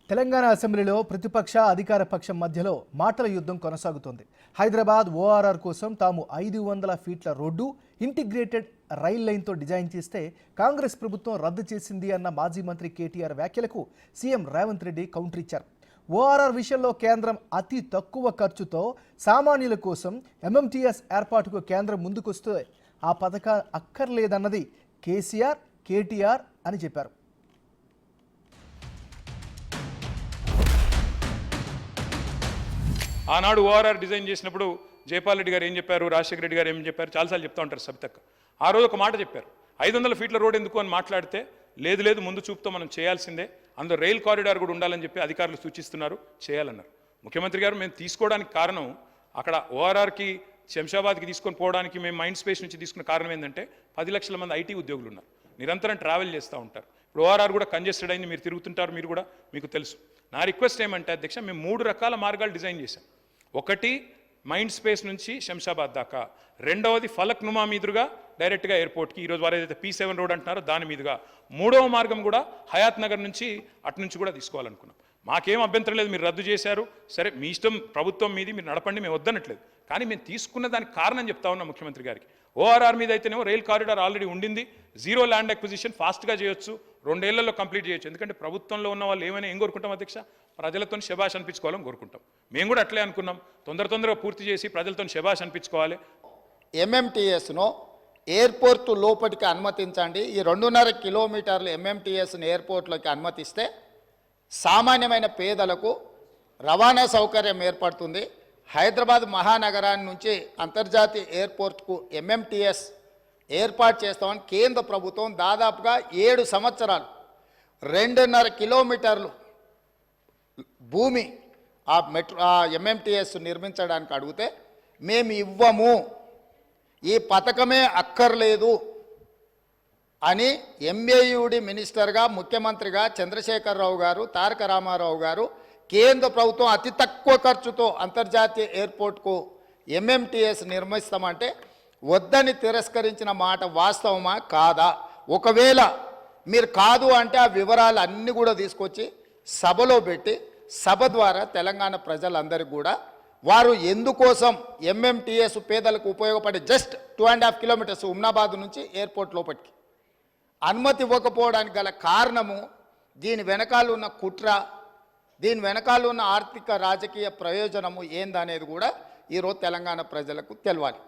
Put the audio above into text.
తెలంగాణ అసెంబ్లీలో ప్రతిపక్ష అధికార పక్షం మధ్యలో మాటల యుద్ధం కొనసాగుతోంది. హైదరాబాద్ ఓఆర్ఆర్ కోసం తాము 500 ఫీట్ల రోడ్డు ఇంటిగ్రేటెడ్ రైల్ లైన్తో డిజైన్ చేస్తే కాంగ్రెస్ ప్రభుత్వం రద్దు చేసింది అన్న మాజీ మంత్రి కేటీఆర్ వ్యాఖ్యలకు సీఎం రేవంత్ రెడ్డి కౌంటర్ ఇచ్చారు. ఓఆర్ఆర్ విషయంలో కేంద్రం అతి తక్కువ ఖర్చుతో సామాన్యుల కోసం ఎంఎంటీఎస్ ఏర్పాటుకు కేంద్రం ముందుకొస్తే ఆ పథకం అక్కర్లేదన్నది కేసీఆర్, కేటీఆర్ అని చెప్పారు. ఆనాడు ఓఆర్ఆర్ డిజైన్ చేసినప్పుడు జైపాల్ రెడ్డి గారు ఏం చెప్పారు, రాజశేఖర రెడ్డి గారు ఏం చెప్పారు, చాలాసార్లు చెప్తా ఉంటారు సబితక్క. ఆ రోజు ఒక మాట చెప్పారు, 500 ఫీట్ల రోడ్ ఎందుకు అని మాట్లాడితే లేదు ముందు చూపుతో మనం చేయాల్సిందే, అందులో రైల్ కారిడార్ కూడా ఉండాలని చెప్పి అధికారులు సూచిస్తున్నారు, చేయాలన్నారు. ముఖ్యమంత్రి గారు మేము తీసుకోవడానికి కారణం అక్కడ ఓఆర్ఆర్కి శంషాబాద్కి తీసుకొని పోవడానికి మేము మైండ్ స్పేస్ నుంచి తీసుకున్న కారణం ఏంటంటే 10 లక్షల మంది ఐటీ ఉద్యోగులు ఉన్నారు, నిరంతరం ట్రావెల్ చేస్తూ ఉంటారు. ఇప్పుడు ఓఆర్ఆర్ కూడా కంజెస్టెడ్ అయింది, మీరు తిరుగుతుంటారు, మీరు కూడా మీకు తెలుసు. నా రిక్వెస్ట్ ఏమంటే అధ్యక్ష, మేము 3 రకాల మార్గాలు డిజైన్ చేశాం. ఒకటి మైండ్ స్పేస్ నుంచి శంషాబాద్ దాకా, రెండవది ఫలక్ నుమా మీదుగా డైరెక్ట్గా ఎయిర్పోర్ట్కి, ఈరోజు వారు ఏదైతే P7 రోడ్ అంటున్నారో దాని మీదుగా, మూడవ మార్గం కూడా హయాత్ నగర్ నుంచి అటు నుంచి కూడా తీసుకోవాలనుకున్నాం. మాకేం అభ్యంతరం లేదు, మీరు రద్దు చేశారు, సరే మీ ఇష్టం, ప్రభుత్వం మీది, మీరు నడపండి, మేము వద్దనట్లేదు. కానీ మేము తీసుకున్న దానికి కారణం చెప్తా ఉన్నాం ముఖ్యమంత్రి గారికి. ఓఆర్ఆర్ మీద అయితేనేమో రైల్ కారిడార్ ఆల్రెడీ ఉండింది, 0 ల్యాండ్ అక్విజిషన్ ఫాస్ట్గా చేయొచ్చు, 2 ఏళ్లలో కంప్లీట్ చేయొచ్చు. ఎందుకంటే ప్రభుత్వంలో ఉన్న వాళ్ళు ఏం కోరుకుంటాం అధ్యక్ష, ప్రజలతో శబాష్ అనిపించుకోవాలని కోరుకుంటాం. మేము కూడా అట్లే అనుకున్నాం, తొందరగా పూర్తి చేసి ప్రజలతో శబాష్ అనిపించుకోవాలి. ఎంఎంటీఎస్ను ఎయిర్పోర్ట్ లోపలికి అనుమతించండి. ఈ 2.5 కిలోమీటర్లు ఎంఎంటీఎస్ను ఎయిర్పోర్ట్లోకి అనుమతిస్తే సామాన్యమైన పేదలకు రవాణా సౌకర్యం ఏర్పడుతుంది. హైదరాబాద్ మహానగరాన్ని నుంచి అంతర్జాతీయ ఎయిర్పోర్ట్కు ఎంఎంటీఎస్ ఏర్పాటు చేస్తామని కేంద్ర ప్రభుత్వం దాదాపుగా 7 సంవత్సరాలు 2.5 కిలోమీటర్లు భూమి ఆ ఎంఎంటీఎస్ నిర్మించడానికి అడిగితే మేము ఇవ్వము, ఈ పథకమే అక్కర్లేదు అని ఎంఏయుడి మినిస్టర్గా, ముఖ్యమంత్రిగా చంద్రశేఖరరావు గారు, తారక రామారావు గారు కేంద్ర ప్రభుత్వం అతి తక్కువ ఖర్చుతో అంతర్జాతీయ ఎయిర్పోర్ట్కు ఎంఎంటీఎస్ నిర్మిస్తామంటే వద్దని తిరస్కరించిన మాట వాస్తవమా కాదా? ఒకవేళ మీరు కాదు అంటే ఆ వివరాలు అన్నీ కూడా తీసుకొచ్చి సభలో పెట్టి సభ ద్వారా తెలంగాణ ప్రజలందరికీ కూడా వారు ఎందుకోసం ఎంఎంటీఎస్ పేదలకు ఉపయోగపడే జస్ట్ 2.5 కిలోమీటర్స్ ఉమ్నాబాద్ నుంచి ఎయిర్పోర్ట్ లోపలికి అనుమతి ఇవ్వకపోవడానికి గల కారణము, దీని వెనకాల ఉన్న కుట్ర, దీని వెనకాల ఉన్న ఆర్థిక రాజకీయ ప్రయోజనము ఏందనేది కూడా ఈరోజు తెలంగాణ ప్రజలకు తెలవాలి.